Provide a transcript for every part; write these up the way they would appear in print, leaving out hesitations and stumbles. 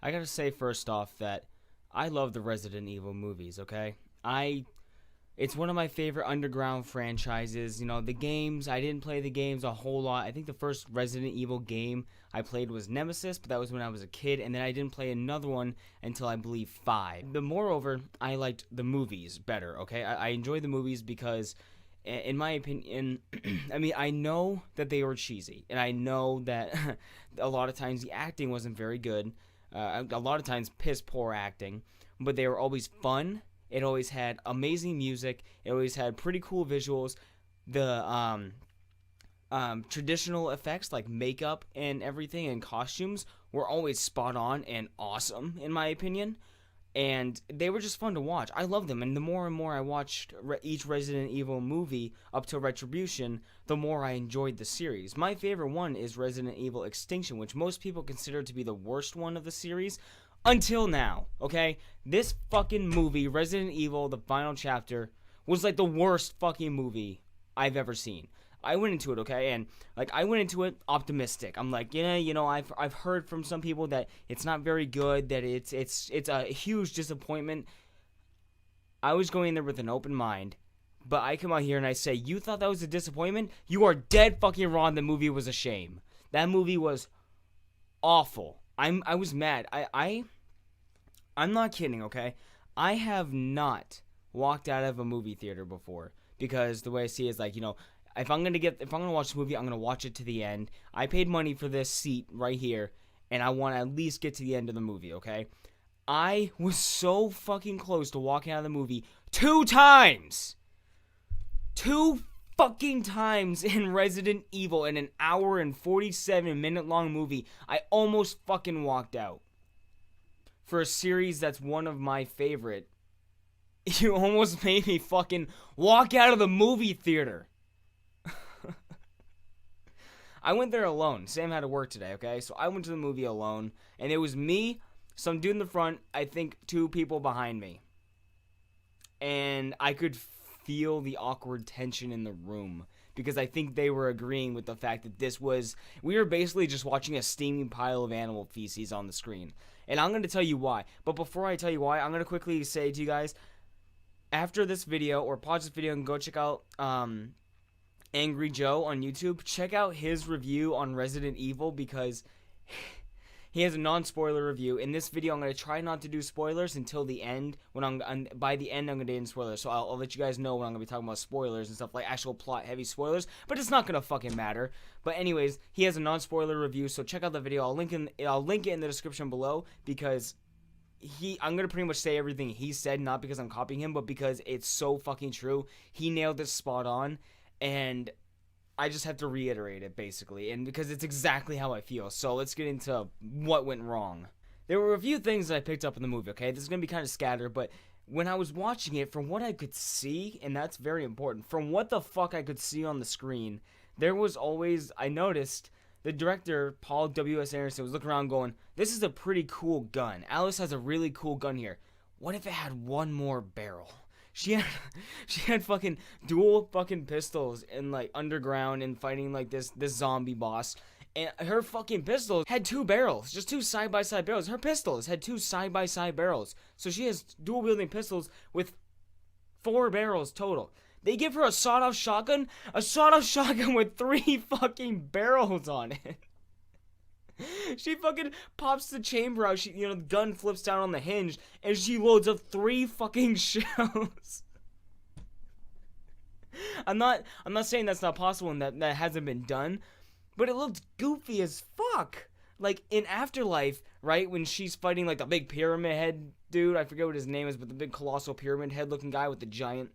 I gotta say first off that I love the Resident Evil movies, okay? It's one of my favorite underground franchises. You know, the games, I didn't play the games a whole lot. I think the first Resident Evil game I played was Nemesis, but that was when I was a kid, and then I didn't play another one until I believe 5. But moreover, I liked the movies better, okay? I enjoy the movies because, in my opinion, I mean, I know that they were cheesy, and I know that a lot of times the acting wasn't very good. A lot of times piss poor acting, but they were always fun. It always had amazing music. It always had pretty cool visuals. The traditional effects like makeup and everything and costumes were always spot on and awesome in my opinion. And they were just fun to watch. I love them, and the more and more I watched each Resident Evil movie up to Retribution, the more I enjoyed the series. My favorite one is Resident Evil Extinction, which most people consider to be the worst one of the series, until now, okay? This fucking movie, Resident Evil, the final chapter, was like the worst fucking movie I've ever seen. I went into it, okay, and like I went into it optimistic. I'm like, yeah, you know, I've heard from some people that it's not very good, that it's a huge disappointment. I was going in there with an open mind, but I come out here and I say, you thought that was a disappointment? You are dead fucking wrong. The movie was a shame. That movie was awful. I was mad. I'm not kidding, okay? I have not walked out of a movie theater before because the way I see it is like, you know, if I'm gonna watch the movie, I'm gonna watch it to the end. I paid money for this seat right here, and I want to at least get to the end of the movie, okay? I was so fucking close to walking out of the movie 2 times! 2 fucking times in Resident Evil in an hour and 47-minute long movie. I almost fucking walked out. For a series that's one of my favorite, you almost made me fucking walk out of the movie theater. I went there alone. Sam had to work today, okay? So I went to the movie alone, and it was me, some dude in the front, I think 2 people behind me. And I could feel the awkward tension in the room because I think they were agreeing with the fact that we were basically just watching a steaming pile of animal feces on the screen. And I'm going to tell you why. But before I tell you why, I'm going to quickly say to you guys, after this video, or pause this video and go check out Angry Joe on YouTube, check out his review on Resident Evil because he has a non-spoiler review. In this video, I'm going to try not to do spoilers until the end. By the end, I'm going to end spoilers. So I'll let you guys know when I'm going to be talking about spoilers and stuff, like actual plot-heavy spoilers. But it's not going to fucking matter. But anyways, he has a non-spoiler review, so check out the video. I'll link it in the description below because I'm going to pretty much say everything he said, not because I'm copying him, but because it's so fucking true. He nailed this spot on. And I just have to reiterate it, basically, and because it's exactly how I feel. So let's get into what went wrong. There were a few things that I picked up in the movie, okay? This is going to be kind of scattered, but when I was watching it, from what I could see, and that's very important, from what the fuck I could see on the screen, there was always, I noticed, the director, Paul W.S. Anderson, was looking around going, this is a pretty cool gun. Alice has a really cool gun here. What if it had one more barrel? She had fucking dual fucking pistols in like underground and fighting like this zombie boss. And her fucking pistols had 2 barrels, just 2 side-by-side barrels. Her pistols had 2 side-by-side barrels. So she has dual wielding pistols with 4 barrels total. They give her a sawed-off shotgun with 3 fucking barrels on it. She fucking pops the chamber out. The gun flips down on the hinge, and she loads up 3 fucking shells. I'm not saying that's not possible and that hasn't been done, but it looked goofy as fuck. Like in Afterlife, right, when she's fighting like the big pyramid head dude, I forget what his name is, but the big colossal pyramid head looking guy with the giant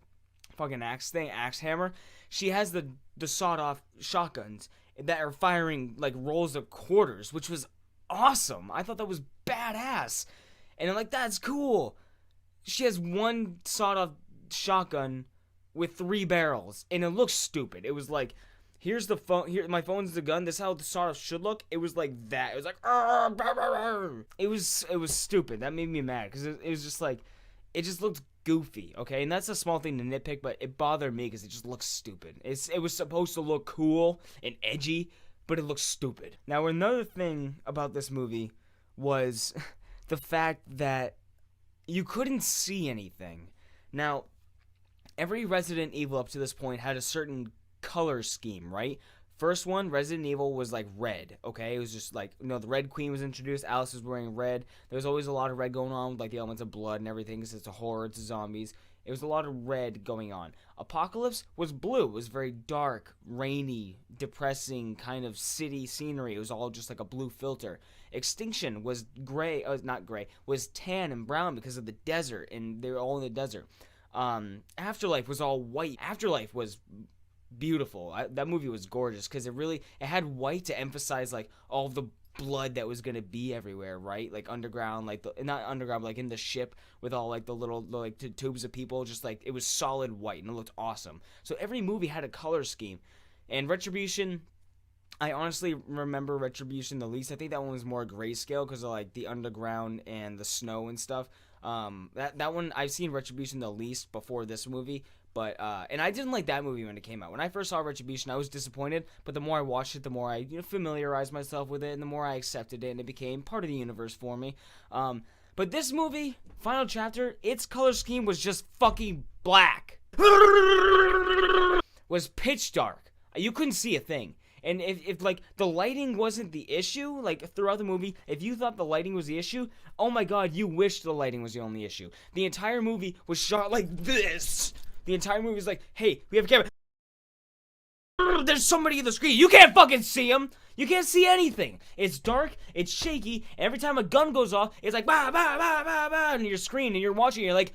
fucking axe hammer. She has the sawed-off shotguns that are firing like rolls of quarters, which was awesome. I thought that was badass. And I'm like, that's cool. She has 1 sawed-off shotgun with 3 barrels, and it looks stupid. It was like, here's the phone, here my phone's the gun, this is how the sawed-off should look. It was like that. It was like, "Arr, brr, brr, brr." It was stupid. That made me mad because it was just like, it just looked goofy, okay? And that's a small thing to nitpick, but it bothered me because it just looks stupid. It was supposed to look cool and edgy, but it looks stupid. Now, another thing about this movie was the fact that you couldn't see anything. Now, every Resident Evil up to this point had a certain color scheme, right? First one, Resident Evil, was like red, okay? It was just like, the Red Queen was introduced. Alice was wearing red. There was always a lot of red going on with like the elements of blood and everything because it's a horror, it's zombies. It was a lot of red going on. Apocalypse was blue. It was very dark, rainy, depressing kind of city scenery. It was all just like a blue filter. Extinction was gray, not gray, was tan and brown because of the desert, and they were all in the desert. Afterlife was all white. Afterlife was beautiful. That movie was gorgeous because it had white to emphasize like all of the blood that was gonna be everywhere, right? Like underground, like not underground, but like in the ship with all like the little like tubes of people. Just like it was solid white and it looked awesome. So every movie had a color scheme, and Retribution. I honestly remember Retribution the least. I think that one was more grayscale because of like the underground and the snow and stuff. That one I've seen Retribution the least before this movie. But and I didn't like that movie when it came out. When I first saw Retribution, I was disappointed. But the more I watched it, the more I familiarized myself with it, and the more I accepted it, and it became part of the universe for me. But this movie, Final Chapter, its color scheme was just fucking black. Was pitch dark. You couldn't see a thing. And if like the lighting wasn't the issue, like throughout the movie, if you thought the lighting was the issue, oh my god, you wished the lighting was the only issue. The entire movie was shot like this. The entire movie was like, hey, we have a camera. There's somebody in the screen. You can't fucking see him. You can't see anything. It's dark. It's shaky. And every time a gun goes off, it's like, bah, bah, bah, bah, bah, on your screen, and you're watching, you're like,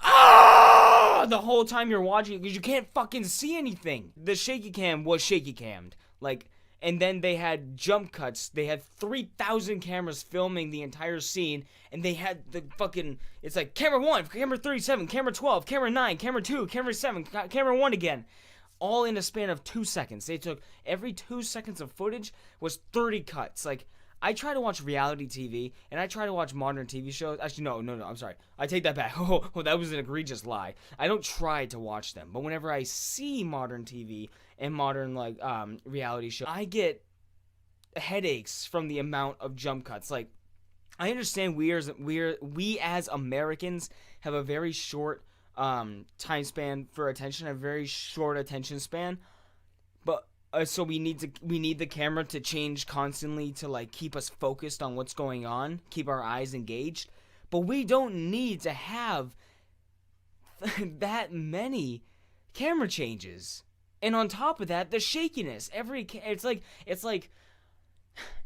ah, the whole time you're watching because you can't fucking see anything. The shaky cam was shaky cammed. Like, and then they had jump cuts. They had 3,000 cameras filming the entire scene, and they had the fucking, it's like camera 1, camera 37, camera 12, camera 9, camera 2, camera 7, camera 1 again. All in a span of 2 seconds. They took every 2 seconds of footage was 30 cuts. Like, I try to watch reality TV, and I try to watch modern TV shows. Actually, no, I'm sorry. I take that back. Oh, that was an egregious lie. I don't try to watch them, but whenever I see modern TV and modern, like, reality shows, I get headaches from the amount of jump cuts. Like, I understand we as Americans have a very short time span for attention, a very short attention span, but so we need the camera to change constantly to like keep us focused on what's going on, keep our eyes engaged. But we don't need to have that many camera changes. And on top of that, the shakiness.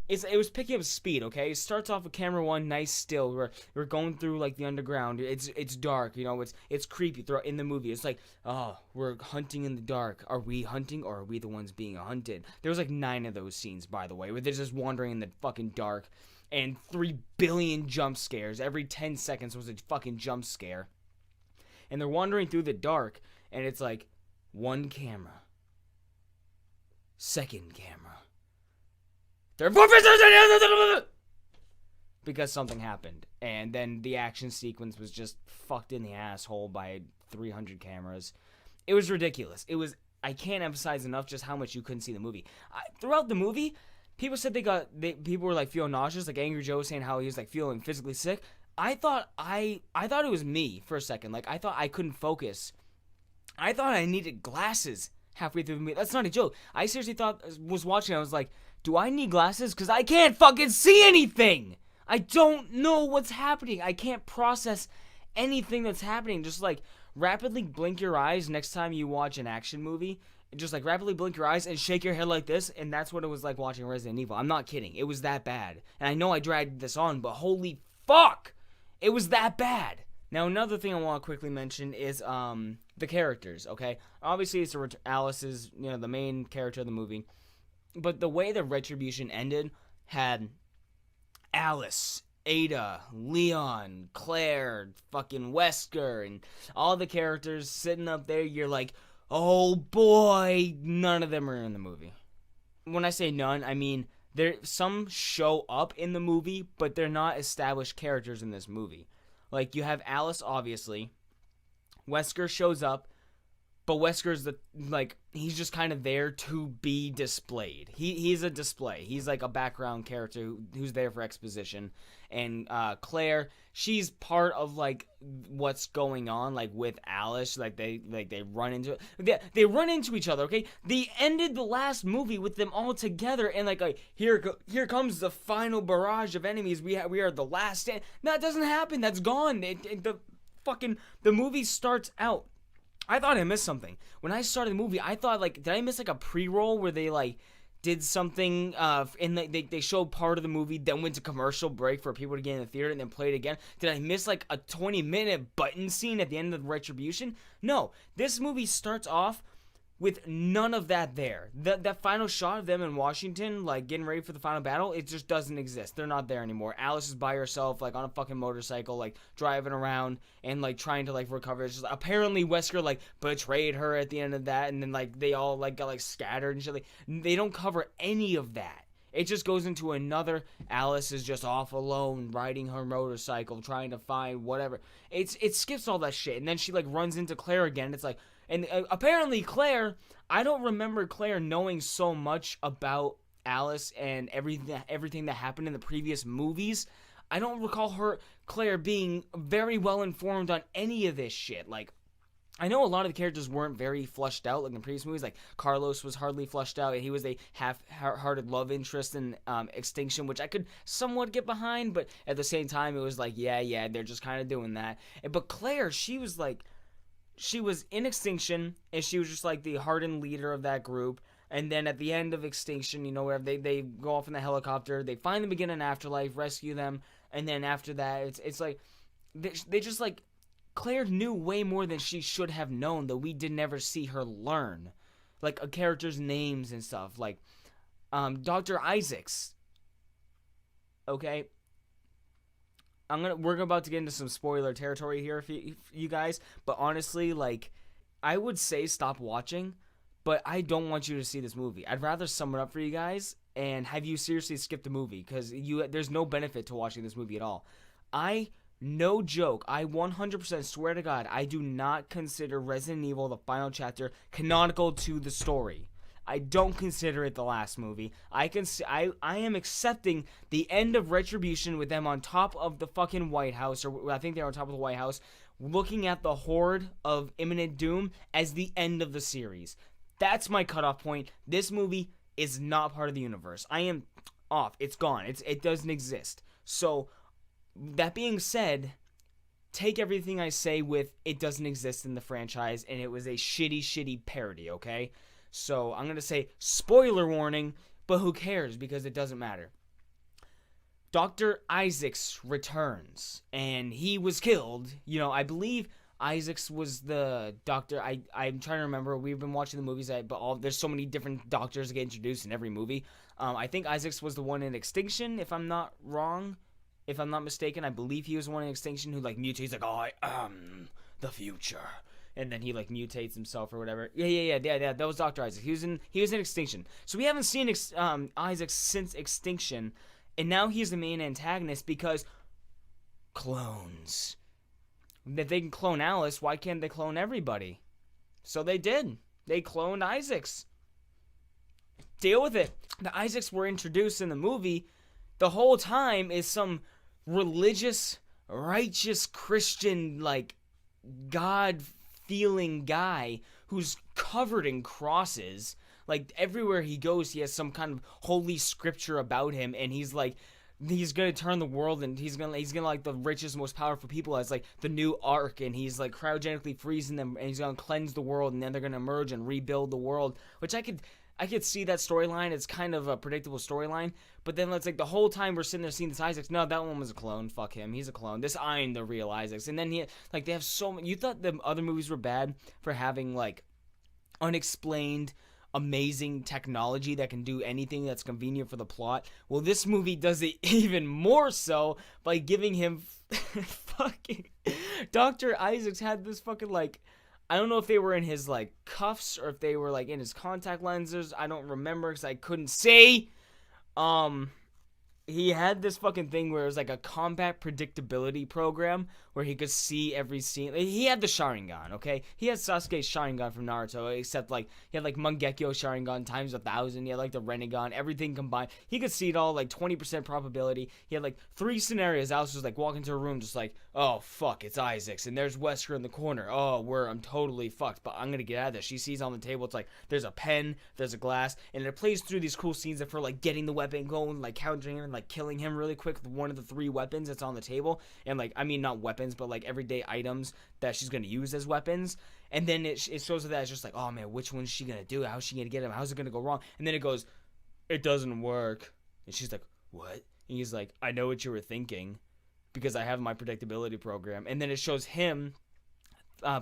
It was picking up speed, okay? It starts off with camera 1, nice still. We're going through like the underground. It's dark, it's creepy throughout in the movie. It's like, oh, we're hunting in the dark. Are we hunting or are we the ones being hunted? There was like 9 of those scenes, by the way, where they're just wandering in the fucking dark, and 3 billion jump scares. Every 10 seconds was a fucking jump scare. And they're wandering through the dark, and it's like one camera. Second camera. Because something happened, and then the action sequence was just fucked in the asshole by 300 cameras. It was ridiculous. I can't emphasize enough just how much you couldn't see the movie. Throughout the movie, people said people were like feeling nauseous, like Angry Joe was saying how he was like feeling physically sick. I thought it was me for a second. Like, I thought I couldn't focus. I thought I needed glasses halfway through the movie. That's not a joke. I seriously was watching, I was like, do I need glasses? Because I can't fucking see anything. I don't know what's happening. I can't process anything that's happening. Just like rapidly blink your eyes next time you watch an action movie. Just like rapidly blink your eyes and shake your head like this. And that's what it was like watching Resident Evil. I'm not kidding. It was that bad. And I know I dragged this on, but holy fuck. It was that bad. Now, another thing I want to quickly mention is the characters, okay? Obviously, Alice is, the main character of the movie. But the way the Retribution ended had Alice, Ada, Leon, Claire, fucking Wesker, and all the characters sitting up there. You're like, oh boy, none of them are in the movie. When I say none, I mean some show up in the movie, but they're not established characters in this movie. Like, you have Alice, obviously. Wesker shows up. but Wesker's he's just kind of there to be displayed. He's a display. He's like a background character who's there for exposition. And Claire, she's part of like what's going on like with Alice. They run into they run into each other. Okay, they ended the last movie with them all together, and here comes the final barrage of enemies. We are the last stand. That doesn't happen. That's gone. The movie starts out. I thought I missed something. When I started the movie, I thought, did I miss, a pre-roll where they, did something, and they showed part of the movie, then went to commercial break for people to get in the theater, and then play it again? Did I miss, a 20-minute button scene at the end of Retribution? No. This movie starts off with none of that there. That final shot of them in Washington, getting ready for the final battle, it just doesn't exist. They're not there anymore. Alice is by herself, on a fucking motorcycle, driving around and, trying to, recover. It's just, apparently Wesker, betrayed her at the end of that, and then, they all, got, scattered and shit. They don't cover any of that. It just goes into another, Alice is just off alone, riding her motorcycle, trying to find whatever. It skips all that shit, and then she, runs into Claire again. It's and apparently Claire, I don't remember Claire knowing so much about Alice and everything that happened in the previous movies. I don't recall Claire being very well informed on any of this shit. I know a lot of the characters weren't very fleshed out, in the previous movies. Carlos was hardly fleshed out, and he was a half-hearted love interest in Extinction, which I could somewhat get behind, but at the same time, it was yeah, they're just kind of doing that. But Claire, she was she was in Extinction, and she was just the hardened leader of that group. And then at the end of Extinction, where they go off in the helicopter, they find them again in Afterlife, rescue them, and then after that, it's they just Claire knew way more than she should have known, though we did never see her learn, a character's names and stuff, Dr. Isaacs. Okay. We're about to get into some spoiler territory here for you guys, but honestly, I would say stop watching, but I don't want you to see this movie. I'd rather sum it up for you guys and have you seriously skip the movie, because there's no benefit to watching this movie at all. No joke, I 100% swear to God, I do not consider Resident Evil the final chapter canonical to the story. I don't consider it the last movie. I am accepting the end of Retribution with them on top of the fucking White House, or I think they're on top of the White House, looking at the horde of imminent doom as the end of the series. That's my cutoff point. This movie is not part of the universe. I am off. It's gone. It doesn't exist. So, that being said, take everything I say with it doesn't exist in the franchise, and it was a shitty parody, okay? So I'm going to say spoiler warning, but who cares, because it doesn't matter. Dr. Isaacs returns, and he was killed. I believe Isaacs was the doctor. I'm trying to remember. We've been watching the movies, but there's so many different doctors that get introduced in every movie. I think Isaacs was the one in Extinction, if I'm not wrong. If I'm not mistaken, I believe he was the one in Extinction who mutates, I am the future. And then he mutates himself or whatever. Yeah. That was Dr. Isaac. He was in Extinction. So we haven't seen Isaac since Extinction, and now he's the main antagonist because clones. If they can clone Alice, why can't they clone everybody? So they did. They cloned Isaacs. Deal with it. The Isaacs were introduced in the movie. The whole time is some religious, righteous Christian God-feeling guy who's covered in crosses. Everywhere he goes, he has some kind of holy scripture about him, and he's gonna turn the world, and he's gonna the richest, most powerful people as the new ark, and he's cryogenically freezing them, and he's gonna cleanse the world, and then they're gonna emerge and rebuild the world. Which I could see that storyline. It's kind of a predictable storyline. But then it's the whole time we're sitting there seeing this Isaacs. No, that one was a clone. Fuck him. He's a clone. I'm the real Isaacs. And then they have so many. You thought the other movies were bad for having unexplained, amazing technology that can do anything that's convenient for the plot. Well, this movie does it even more so by giving him fucking Dr. Isaacs had this fucking I don't know if they were in his cuffs or if they were in his contact lenses. I don't remember because I couldn't see. he had this fucking thing where it was like a combat predictability program where he could see every scene. He had the Sharingan, okay? He had Sasuke's Sharingan from Naruto, except like he had like Mangekyo Sharingan times 1,000. He had like the Rinnegan, everything combined. He could see it all, like 20% probability. He had like 3 scenarios. Alice was like walking into a room just like, oh fuck, it's Isaac's, and there's Wesker in the corner. Oh, I'm totally fucked, but I'm gonna get out of this. She sees on the table, it's like there's a pen, there's a glass, and it plays through these cool scenes of her like getting the weapon, going like countering him, and like killing him really quick with one of the 3 weapons that's on the table, and like, I mean, not weapons, but like everyday items that she's gonna use as weapons. And then it shows her that it's just like, oh man, which one's she gonna do? How's she gonna get him? How's it gonna go wrong? And then it goes, it doesn't work. And she's like, what? And he's like, I know what you were thinking because I have my predictability program. And then it shows him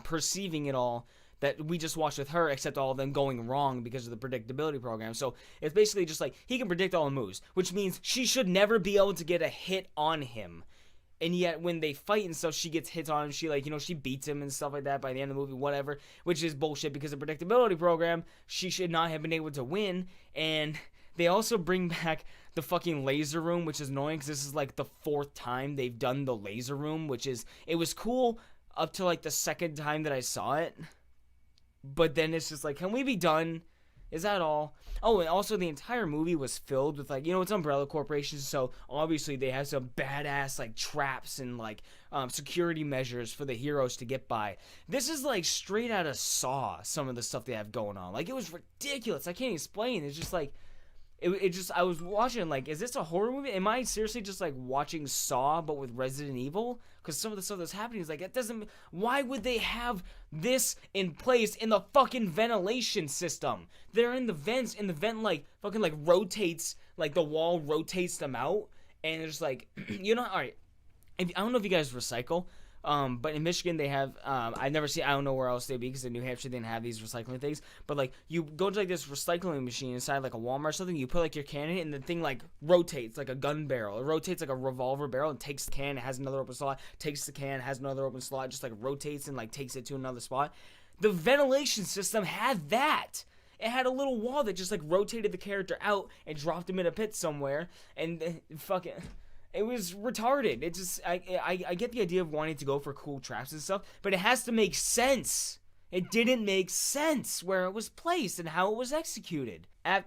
perceiving it all that we just watched with her, except all of them going wrong because of the predictability program. So it's basically just like he can predict all the moves, which means she should never be able to get a hit on him. And yet when they fight and stuff, she gets hits on him. She like, she beats him and stuff like that by the end of the movie, whatever, which is bullshit because of the predictability program. She should not have been able to win. And they also bring back the fucking laser room, which is annoying because this is like the 4th time they've done the laser room, it was cool up to like the 2nd time that I saw it. But then it's just like, can we be done? Is that all? Oh, and also the entire movie was filled with like, it's Umbrella Corporation, so obviously they have some badass like traps and like security measures for the heroes to get by. This is like straight out of Saw, some of the stuff they have going on. Like, it was ridiculous. I can't explain. It's just like, I was watching, like, is this a horror movie? Am I seriously just, like, watching Saw, but with Resident Evil? Because some of the stuff that's happening is, like, it doesn't, why would they have this in place in the fucking ventilation system? They're in the vents, and the vent, like, fucking, like, rotates, like, the wall rotates them out, and it's like, alright, I don't know if you guys recycle, but in Michigan they have, I've never seen, I don't know where else they'd be, because in New Hampshire they didn't have these recycling things, but like, you go to like this recycling machine inside like a Walmart or something, you put like your can in it, and the thing like rotates like a gun barrel, it rotates like a revolver barrel, and takes the can, it has another open slot, takes the can, has another open slot, just like rotates and like takes it to another spot. The ventilation system had that. It had a little wall that just like rotated the character out and dropped him in a pit somewhere, and fucking... It was retarded. It just, I get the idea of wanting to go for cool traps and stuff, but it has to make sense. It didn't make sense where it was placed and how it was executed. And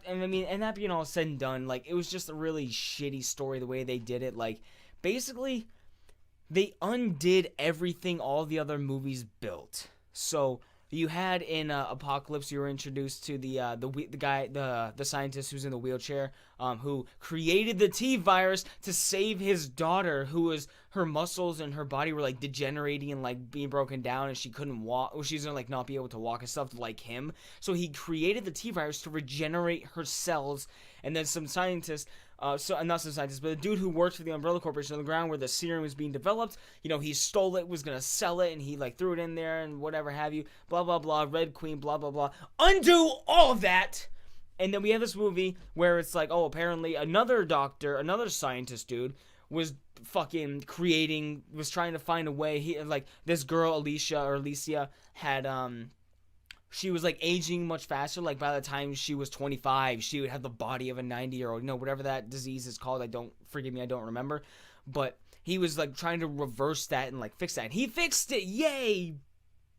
that being all said and done, like, it was just a really shitty story the way they did it. Like, basically, they undid everything all the other movies built. So you had in Apocalypse, you were introduced to the guy, the scientist who's in the wheelchair, who created the T virus to save his daughter, who was, her muscles and her body were like degenerating and like being broken down, and she couldn't walk, or she's gonna like not be able to walk and stuff like him. So he created the T virus to regenerate her cells, and then some scientists. Not some scientist, but a dude who worked for the Umbrella Corporation on the ground where the serum was being developed, he stole it, was gonna sell it, and he like threw it in there and whatever have you, blah blah blah, Red Queen, blah blah blah. Undo all of that, and then we have this movie where it's like, oh, apparently another doctor, another scientist dude, was fucking was trying to find a way. He, like, this girl Alicia had she was like aging much faster. Like, by the time she was 25, she would have the body of a 90-year-old, whatever that disease is called. I don't remember. But he was like trying to reverse that and like fix that. And he fixed it, yay!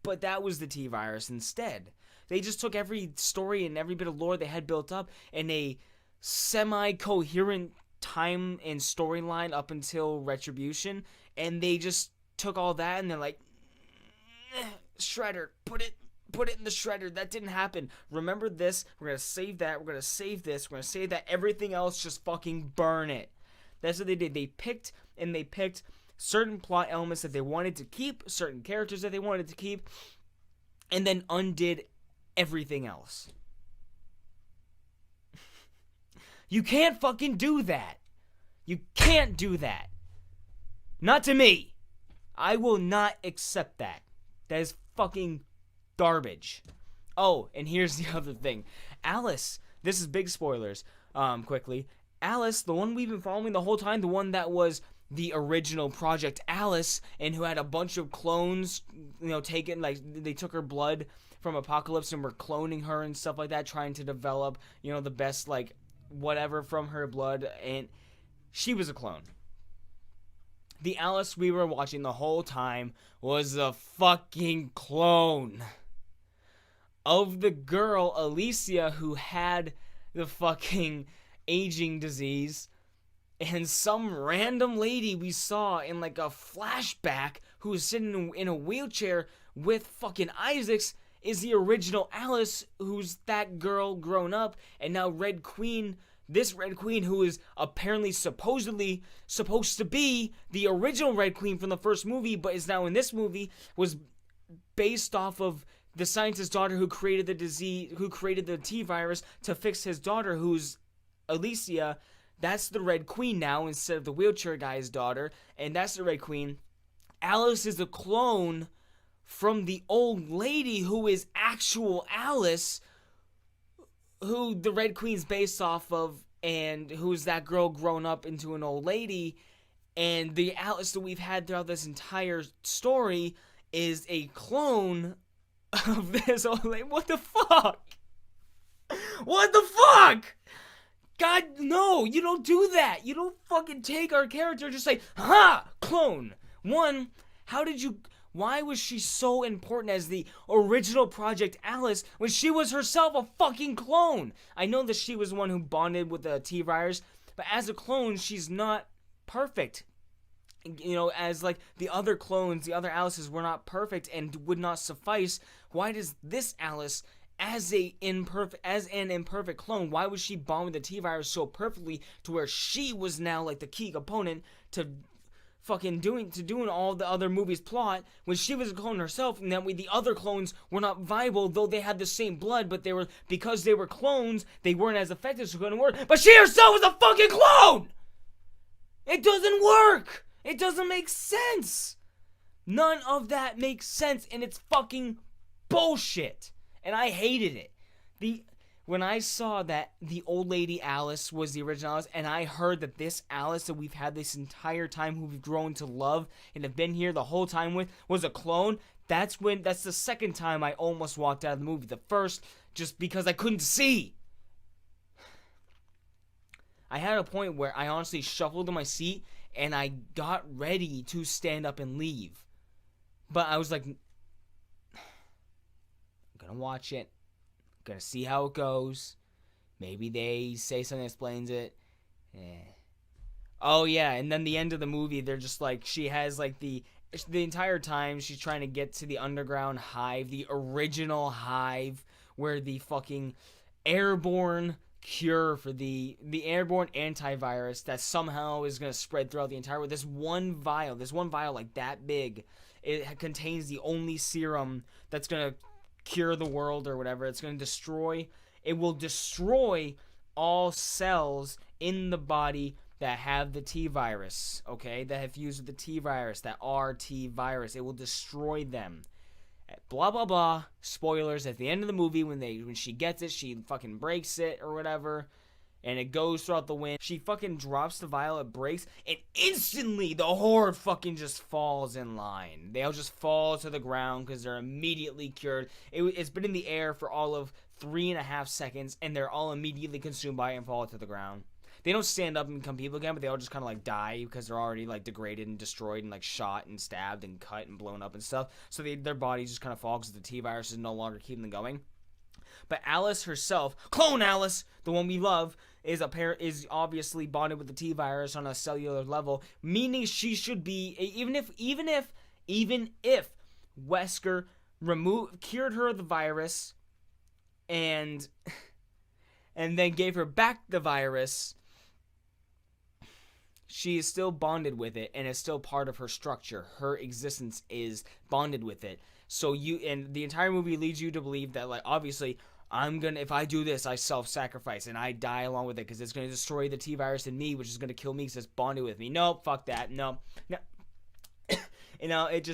But that was the T virus instead. They just took every story and every bit of lore they had built up in a semi-coherent time and storyline up until Retribution, and they just took all that and they're like, shredder, put it in the shredder. That didn't happen. Remember this, we're gonna save that, we're gonna save this, we're gonna save that, everything else just fucking burn it. That's what they did. They picked certain plot elements that they wanted to keep, certain characters that they wanted to keep, and then undid everything else. You can't fucking do that. You can't do that. Not to me. I will not accept that. That is fucking garbage. Oh, and here's the other thing. Alice, this is big spoilers, quickly. Alice, the one we've been following the whole time, the one that was the original Project Alice, and who had a bunch of clones, taken, like, they took her blood from Apocalypse and were cloning her and stuff like that, trying to develop, the best, like, whatever from her blood. And She was a clone. The Alice we were watching the whole time was a fucking clone of the girl, Alicia, who had the fucking aging disease, and some random lady we saw in like a flashback who was sitting in a wheelchair with fucking Isaacs is the original Alice, who's that girl grown up, and now Red Queen, this Red Queen who is apparently supposedly supposed to be the original Red Queen from the first movie, but is now in this movie, was based off of the scientist's daughter who created the disease, who created the T-virus to fix his daughter, who's Alicia. That's the Red Queen now instead of the wheelchair guy's daughter, and that's the Red Queen. Alice is a clone from the old lady who is actual Alice, who the Red Queen's based off of, and who's that girl grown up into an old lady. And the Alice that we've had throughout this entire story is a clone of this old lady. What the fuck? What the fuck? God, no, you don't do that. You don't fucking take our character and just say, ha, clone. One, why was she so important as the original Project Alice when she was herself a fucking clone? I know that she was the one who bonded with the T-virus, but as a clone, she's not perfect. You know, as like the other clones, the other Alices were not perfect and would not suffice. Why does this Alice, as an imperfect clone, why would she bond with the T-virus so perfectly to where she was now like the key component to fucking doing all the other movies' plot when she was a clone herself, and that way the other clones were not viable, though they had the same blood, but because they were clones, they weren't as effective, so it couldn't work. But she herself was a fucking clone! It doesn't work! It doesn't make sense! None of that makes sense, and it's fucking bullshit. And I hated it. When I saw that the old lady Alice was the original Alice, and I heard that this Alice that we've had this entire time, who we've grown to love and have been here the whole time with, was a clone, that's the second time I almost walked out of the movie. The first, just because I couldn't see. I had a point where I honestly shuffled in my seat, and I got ready to stand up and leave. But I was like, I'm gonna watch it. Gonna see how it goes. Maybe they say something that explains it. Oh yeah, and then the end of the movie, they're just like, she has like the entire time she's trying to get to the underground hive, the original hive, where the fucking airborne cure for the airborne antivirus that somehow is gonna spread throughout the entire world. This one vial like that big, it contains the only serum that's gonna cure the world or whatever. It will destroy all cells in the body that have the T-virus, okay, that have fused with the T-virus, that are T-virus. It will destroy them. Blah blah blah. Spoilers. At the end of the movie, when she gets it, she fucking breaks it or whatever, and it goes throughout the wind. She fucking drops the vial, it breaks, and instantly the horde fucking just falls in line. They all just fall to the ground because they're immediately cured. It's been in the air for all of 3.5 seconds, and they're all immediately consumed by it and fall to the ground. They don't stand up and become people again, but they all just kind of like die because they're already like degraded and destroyed and like shot and stabbed and cut and blown up and stuff. So their bodies just kind of fall because the T-virus is no longer keeping them going. But Alice herself, clone Alice, the one we love, is obviously bonded with the T-virus on a cellular level, meaning she should be, even if Wesker cured her of the virus and then gave her back the virus, she is still bonded with it and is still part of her structure. Her existence is bonded with it. So and the entire movie leads you to believe that, like, obviously, if I do this, I self-sacrifice and I die along with it because it's going to destroy the T-virus in me, which is going to kill me because it's bonded with me. Nope, fuck that. No. You know, it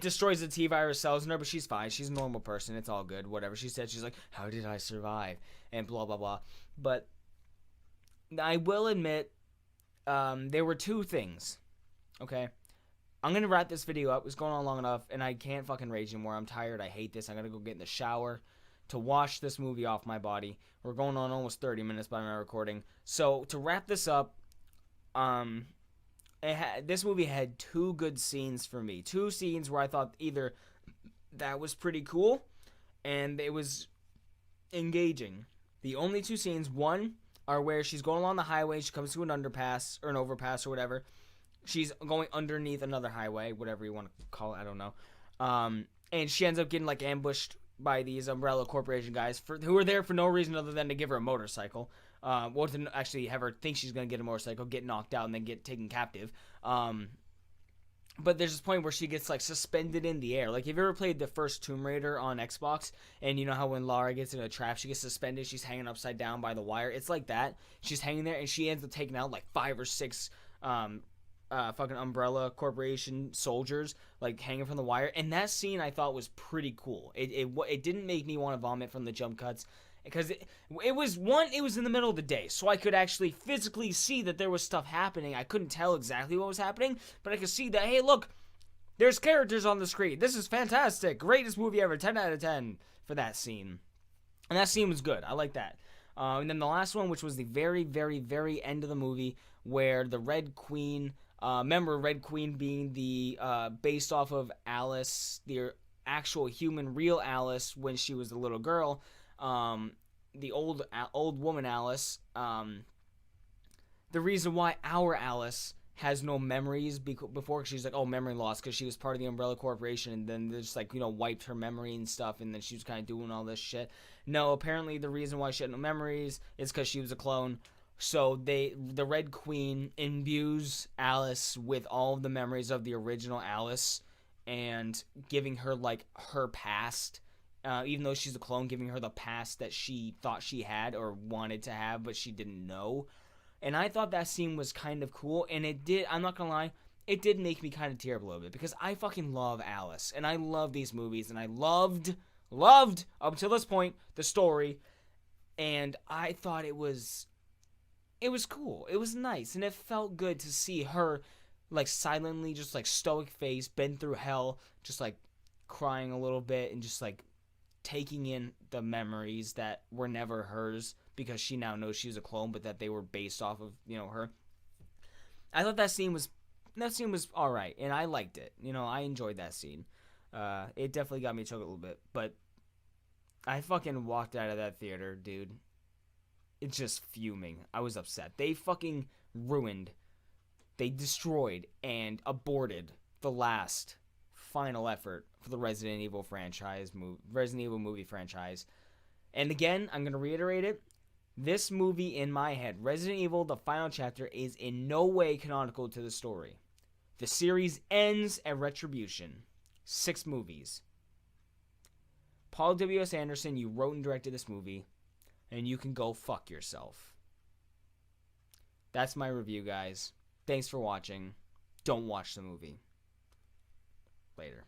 destroys the T-virus cells in her, but she's fine. She's a normal person. It's all good. Whatever she said, she's like, how did I survive? And blah, blah, blah. But I will admit, there were two things. Okay? I'm going to wrap this video up. It's going on long enough, and I can't fucking rage anymore. I'm tired. I hate this. I'm going to go get in the shower to wash this movie off my body. We're going on almost 30 minutes by my recording. So, to wrap this up, Um, this movie had two good scenes for me. Two scenes where I thought either that was pretty cool and it was engaging. The only two scenes, one are where she's going along the highway, she comes to an underpass or an overpass or whatever. She's going underneath another highway, whatever you want to call it, I don't know. And she ends up getting like ambushed by these Umbrella Corporation guys who are there for no reason other than to give her a motorcycle. Or to actually have her think she's going to get a motorcycle, get knocked out, and then get taken captive. But there's this point where she gets like suspended in the air. Like, have you ever played the first Tomb Raider on Xbox? And you know how when Lara gets in a trap, she gets suspended, she's hanging upside down by the wire? It's like that. She's hanging there, and she ends up taking out like 5 or 6 fucking Umbrella Corporation soldiers, like hanging from the wire. And that scene I thought was pretty cool. It didn't make me want to vomit from the jump cuts. Because it was in the middle of the day, so I could actually physically see that there was stuff happening. I couldn't tell exactly what was happening, but I could see that, hey, look, there's characters on the screen. This is fantastic. Greatest movie ever. 10 out of 10 for that scene. And that scene was good. I like that. And then the last one, which was the very, very, very end of the movie, where the Red Queen, remember Red Queen being the, based off of Alice, the actual human, real Alice when she was a little girl, the old woman Alice, the reason why our Alice has no memories before, she's like, oh, memory loss, because she was part of the Umbrella Corporation, and then they just like, wiped her memory and stuff, and then she was kind of doing all this shit. No, apparently the reason why she had no memories is because she was a clone. So the Red Queen imbues Alice with all of the memories of the original Alice, and giving her like her past. Even though she's a clone, giving her the past that she thought she had or wanted to have, but she didn't know. And I thought that scene was kind of cool, and it did, I'm not gonna lie, it did make me kind of tear up a little bit, because I fucking love Alice, and I love these movies, and I loved, up until this point, the story, and I thought it was cool, it was nice, and it felt good to see her, like, silently, just, like, stoic face, been through hell, just, like, crying a little bit, and just, like, taking in the memories that were never hers because she now knows she's a clone, but that they were based off of, her. I thought that scene was all right, and I liked it. I enjoyed that scene. It definitely got me choked a little bit, but I fucking walked out of that theater, dude. It's just fuming. I was upset. They fucking ruined, they destroyed and aborted the last final effort for the Resident Evil movie franchise. And again, I'm going to reiterate it. This movie, in my head, Resident Evil, the final chapter, is in no way canonical to the story. The series ends at Retribution. 6 movies. Paul W.S. Anderson, you wrote and directed this movie, and you can go fuck yourself. That's my review, guys. Thanks for watching. Don't watch the movie. Later.